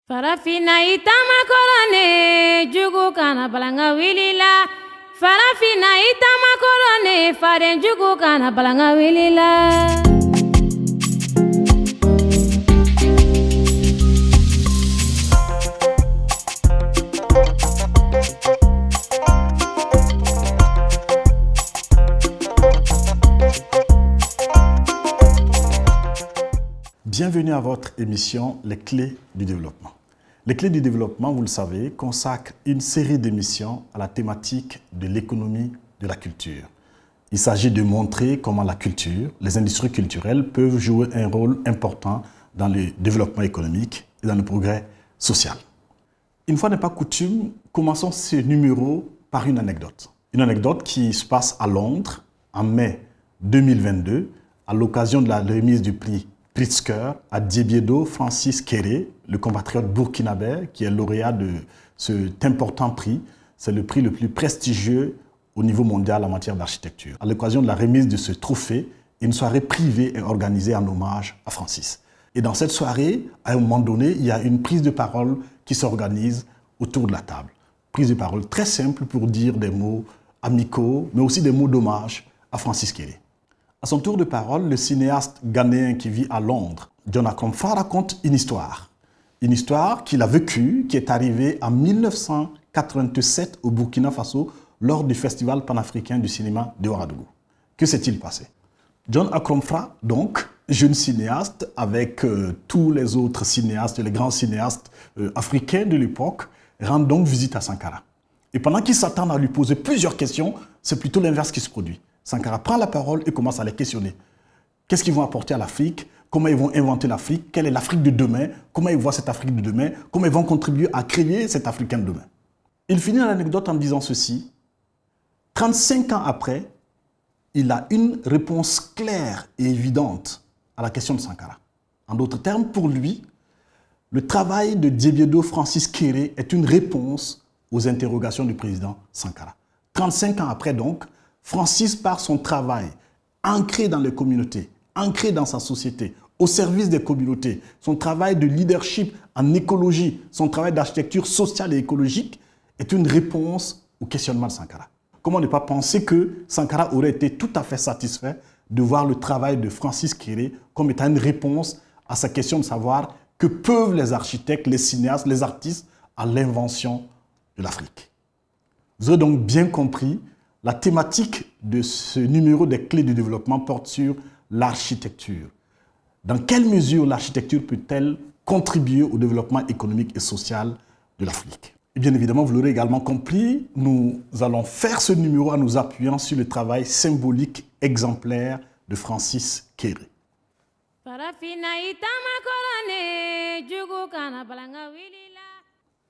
Farafina itama korone jugu kana balanga wilila. Farafina itama korone faren jugu kana balanga wilila. Bienvenue à votre émission Les Clés du développement. Les Clés du développement, vous le savez, consacrent une série d'émissions à la thématique de l'économie de la culture. Il s'agit de montrer comment la culture, les industries culturelles peuvent jouer un rôle important dans le développement économique et dans le progrès social. Une fois n'est pas coutume, commençons ce numéro par une anecdote. Une anecdote qui se passe à Londres en mai 2022 à l'occasion de la remise du prix Pritzker à Diébiedo Francis Kéré, le compatriote burkinabé qui est lauréat de cet important prix. C'est le prix le plus prestigieux au niveau mondial en matière d'architecture. À l'occasion de la remise de ce trophée, une soirée privée est organisée en hommage à Francis. Et dans cette soirée, à un moment donné, il y a une prise de parole qui s'organise autour de la table. Prise de parole très simple pour dire des mots amicaux, mais aussi des mots d'hommage à Francis Kéré. À son tour de parole, le cinéaste ghanéen qui vit à Londres, John Akomfa, raconte une histoire. Une histoire qu'il a vécue, qui est arrivée en 1987 au Burkina Faso lors du Festival panafricain du cinéma de Ouagadougou. Que s'est-il passé? John Akomfa, donc, jeune cinéaste, avec tous les autres cinéastes, les grands cinéastes africains de l'époque, rend donc visite à Sankara. Et pendant qu'ils s'attendent à lui poser plusieurs questions, c'est plutôt l'inverse qui se produit. Sankara prend la parole et commence à les questionner. Qu'est-ce qu'ils vont apporter à l'Afrique? Comment ils vont inventer l'Afrique? Quelle est l'Afrique de demain? Comment ils voient cette Afrique de demain? Comment ils vont contribuer à créer cette Africaine de demain? Il finit l'anecdote en disant ceci. 35 ans après, il a une réponse claire et évidente à la question de Sankara. En d'autres termes, pour lui, le travail de Diébiedo Francis Kéré est une réponse aux interrogations du président Sankara. 35 ans après donc, Francis, par son travail, ancré dans les communautés, ancré dans sa société, au service des communautés, son travail de leadership en écologie, son travail d'architecture sociale et écologique, est une réponse au questionnement de Sankara. Comment ne pas penser que Sankara aurait été tout à fait satisfait de voir le travail de Francis Kéré comme étant une réponse à sa question de savoir que peuvent les architectes, les cinéastes, les artistes à l'invention de l'Afrique. Vous aurez donc bien compris. La thématique de ce numéro des clés du développement porte sur l'architecture. Dans quelle mesure l'architecture peut-elle contribuer au développement économique et social de l'Afrique? Et bien évidemment, vous l'aurez également compris, nous allons faire ce numéro en nous appuyant sur le travail symbolique exemplaire de Francis Kéré.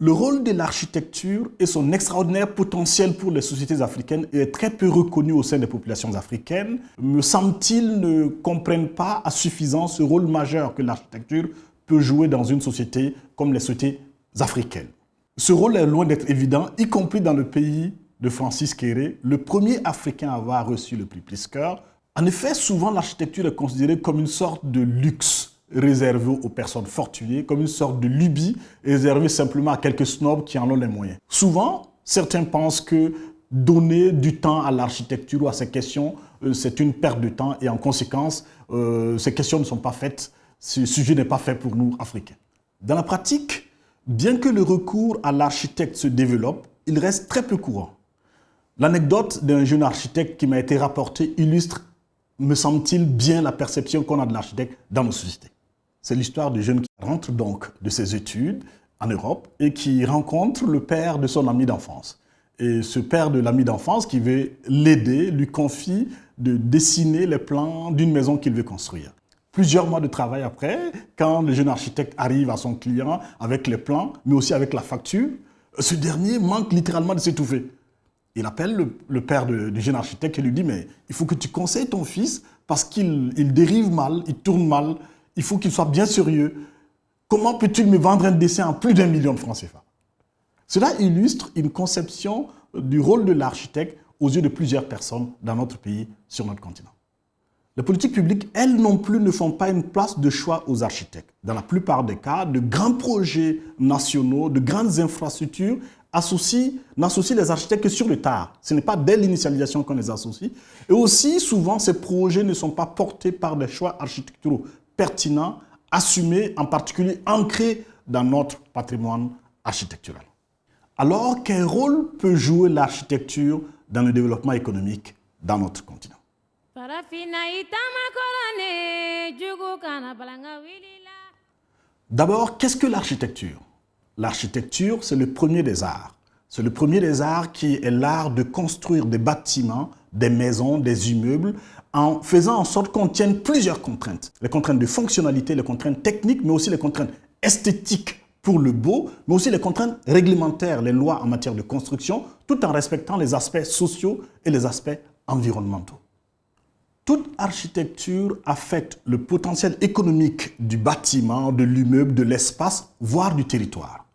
Le rôle de l'architecture et son extraordinaire potentiel pour les sociétés africaines est très peu reconnu au sein des populations africaines. Me semble-t-il, ne comprennent pas à suffisance ce rôle majeur que l'architecture peut jouer dans une société comme les sociétés africaines. Ce rôle est loin d'être évident, y compris dans le pays de Francis Kéré, le premier Africain à avoir reçu le prix Pritzker. En effet, souvent l'architecture est considérée comme une sorte de luxe réservé aux personnes fortunées, comme une sorte de lubie réservée simplement à quelques snobs qui en ont les moyens. Souvent, certains pensent que donner du temps à l'architecture ou à ces questions, c'est une perte de temps et en conséquence, ces questions ne sont pas faites, ce sujet n'est pas fait pour nous, Africains. Dans la pratique, bien que le recours à l'architecte se développe, il reste très peu courant. L'anecdote d'un jeune architecte qui m'a été rapportée illustre, me semble-t-il, bien la perception qu'on a de l'architecte dans nos sociétés. C'est l'histoire du jeune qui rentre donc de ses études en Europe et qui rencontre le père de son ami d'enfance. Et ce père de l'ami d'enfance qui veut l'aider, lui confie de dessiner les plans d'une maison qu'il veut construire. Plusieurs mois de travail après, quand le jeune architecte arrive à son client avec les plans, mais aussi avec la facture, ce dernier manque littéralement de s'étouffer. Il appelle le père du jeune architecte et lui dit « Mais il faut que tu conseilles ton fils parce qu'il dérive mal, il tourne mal. Il faut qu'il soit bien sérieux. Comment peux-tu me vendre un dessin à plus d'1 million de francs CFA ?» Cela illustre une conception du rôle de l'architecte aux yeux de plusieurs personnes dans notre pays, sur notre continent. Les politiques publiques, elles non plus, ne font pas une place de choix aux architectes. Dans la plupart des cas, de grands projets nationaux, de grandes infrastructures n'associent les architectes que sur le tard. Ce n'est pas dès l'initialisation qu'on les associe. Et aussi, souvent, ces projets ne sont pas portés par des choix architecturaux pertinents, assumés, en particulier ancrés dans notre patrimoine architectural. Alors, quel rôle peut jouer l'architecture dans le développement économique dans notre continent? D'abord, qu'est-ce que l'architecture? L'architecture, c'est le premier des arts. C'est le premier des arts qui est l'art de construire des bâtiments, des maisons, des immeubles, en faisant en sorte qu'on tienne plusieurs contraintes. Les contraintes de fonctionnalité, les contraintes techniques, mais aussi les contraintes esthétiques pour le beau, mais aussi les contraintes réglementaires, les lois en matière de construction, tout en respectant les aspects sociaux et les aspects environnementaux. Toute architecture affecte le potentiel économique du bâtiment, de l'immeuble, de l'espace, voire du territoire.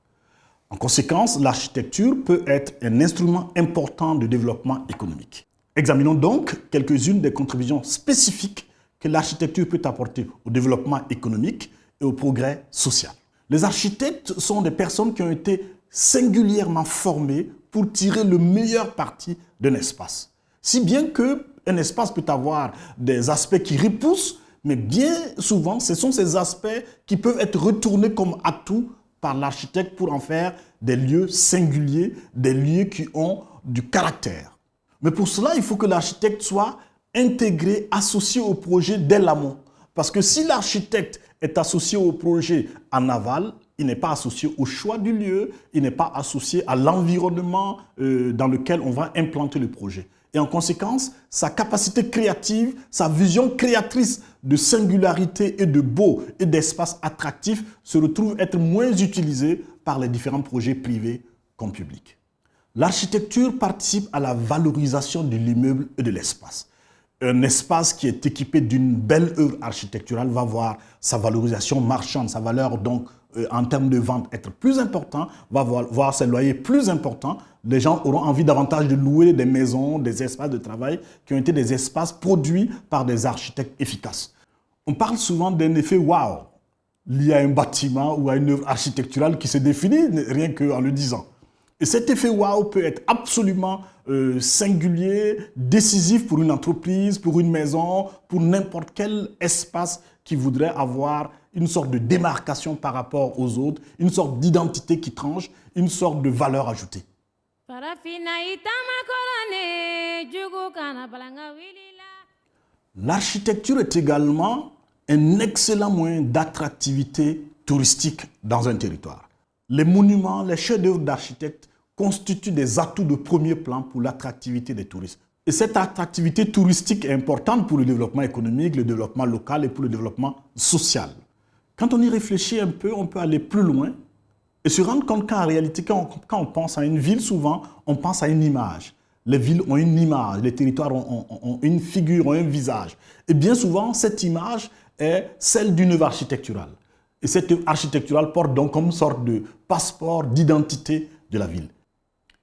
En conséquence, l'architecture peut être un instrument important de développement économique. Examinons donc quelques-unes des contributions spécifiques que l'architecture peut apporter au développement économique et au progrès social. Les architectes sont des personnes qui ont été singulièrement formées pour tirer le meilleur parti d'un espace. Si bien qu'un espace peut avoir des aspects qui repoussent, mais bien souvent, ce sont ces aspects qui peuvent être retournés comme atouts par l'architecte pour en faire des lieux singuliers, des lieux qui ont du caractère. Mais pour cela, il faut que l'architecte soit intégré, associé au projet dès l'amont. Parce que si l'architecte est associé au projet en aval, il n'est pas associé au choix du lieu, il n'est pas associé à l'environnement dans lequel on va implanter le projet. Et en conséquence, sa capacité créative, sa vision créatrice de singularité et de beau et d'espace attractif se retrouve être moins utilisée par les différents projets privés comme publics. L'architecture participe à la valorisation de l'immeuble et de l'espace. Un espace qui est équipé d'une belle œuvre architecturale va voir sa valorisation marchande, sa valeur donc en termes de vente être plus important, va voir ses loyers plus importants. Les gens auront envie davantage de louer des maisons, des espaces de travail qui ont été des espaces produits par des architectes efficaces. On parle souvent d'un effet wow lié à un bâtiment ou à une œuvre architecturale qui se définit rien qu'en le disant. Et cet effet wow peut être absolument singulier, décisif pour une entreprise, pour une maison, pour n'importe quel espace qui voudrait avoir une sorte de démarcation par rapport aux autres, une sorte d'identité qui tranche, une sorte de valeur ajoutée. L'architecture est également un excellent moyen d'attractivité touristique dans un territoire. Les monuments, les chefs-d'œuvre d'architectes constituent des atouts de premier plan pour l'attractivité des touristes. Et cette attractivité touristique est importante pour le développement économique, le développement local et pour le développement social. Quand on y réfléchit un peu, on peut aller plus loin et se rendre compte qu'en réalité, quand on pense à une ville, souvent, on pense à une image. Les villes ont une image, les territoires ont une figure, ont un visage. Et bien souvent, cette image est celle d'une œuvre architecturale. Et cette œuvre architecturale porte donc comme sorte de passeport d'identité de la ville.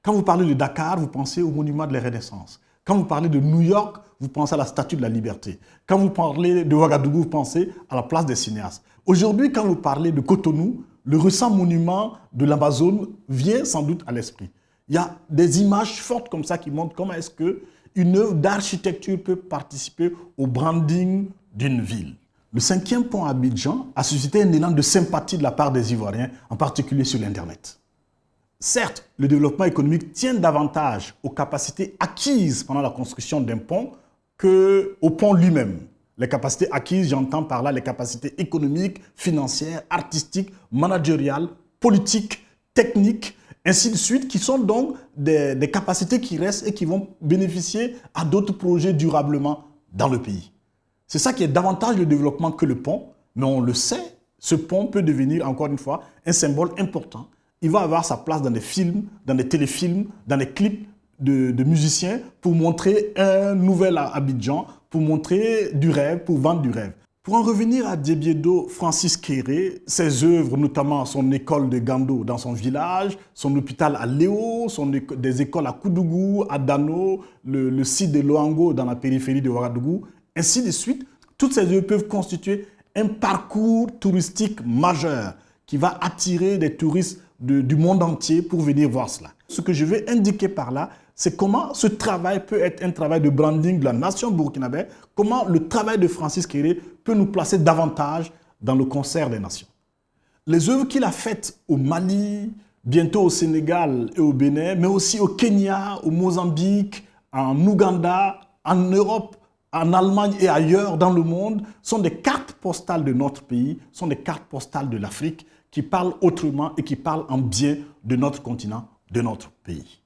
Quand vous parlez de Dakar, vous pensez au monument de la Renaissance. Quand vous parlez de New York, vous pensez à la Statue de la Liberté. Quand vous parlez de Ouagadougou, vous pensez à la place des cinéastes. Aujourd'hui, quand vous parlez de Cotonou, le récent monument de l'Amazone vient sans doute à l'esprit. Il y a des images fortes comme ça qui montrent comment est-ce qu'une œuvre d'architecture peut participer au branding d'une ville. Le 5e pont à Abidjan a suscité un élan de sympathie de la part des Ivoiriens, en particulier sur l'Internet. Certes, le développement économique tient davantage aux capacités acquises pendant la construction d'un pont qu'au pont lui-même. Les capacités acquises, j'entends par là les capacités économiques, financières, artistiques, managériales, politiques, techniques, ainsi de suite, qui sont donc des capacités qui restent et qui vont bénéficier à d'autres projets durablement dans le pays. C'est ça qui est davantage le développement que le pont, mais on le sait, ce pont peut devenir, encore une fois, un symbole important. Il va avoir sa place dans des films, dans des téléfilms, dans des clips de musiciens pour montrer un nouvel Abidjan, pour montrer du rêve, pour vendre du rêve. Pour en revenir à Diébiedo Francis Kéré, ses œuvres, notamment son école de Gando dans son village, son hôpital à Léo, des écoles à Koudougou, à Dano, le site de Loango dans la périphérie de Ouagadougou, ainsi de suite. Toutes ces œuvres peuvent constituer un parcours touristique majeur qui va attirer des touristes du monde entier pour venir voir cela. Ce que je vais indiquer par là, c'est comment ce travail peut être un travail de branding de la nation burkinabé, comment le travail de Francis Kéré peut nous placer davantage dans le concert des nations. Les œuvres qu'il a faites au Mali, bientôt au Sénégal et au Bénin, mais aussi au Kenya, au Mozambique, en Ouganda, en Europe, en Allemagne et ailleurs dans le monde, sont des cartes postales de notre pays, sont des cartes postales de l'Afrique qui parlent autrement et qui parlent en bien de notre continent, de notre pays.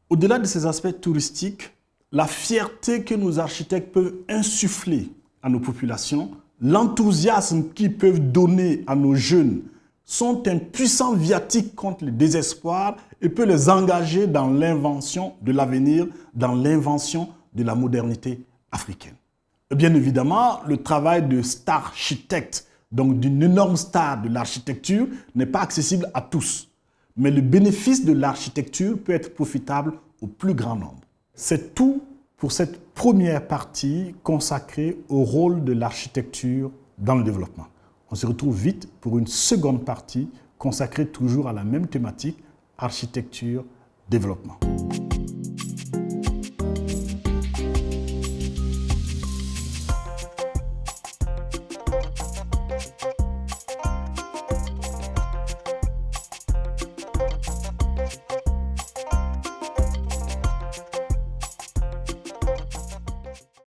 Au-delà de ces aspects touristiques, la fierté que nos architectes peuvent insuffler à nos populations, l'enthousiasme qu'ils peuvent donner à nos jeunes sont un puissant viatique contre le désespoir et peut les engager dans l'invention de l'avenir, dans l'invention de la modernité africaine. Et bien évidemment, le travail de star architecte, donc d'une énorme star de l'architecture, n'est pas accessible à tous. Mais le bénéfice de l'architecture peut être profitable au plus grand nombre. C'est tout pour cette première partie consacrée au rôle de l'architecture dans le développement. On se retrouve vite pour une seconde partie consacrée toujours à la même thématique, architecture, développement.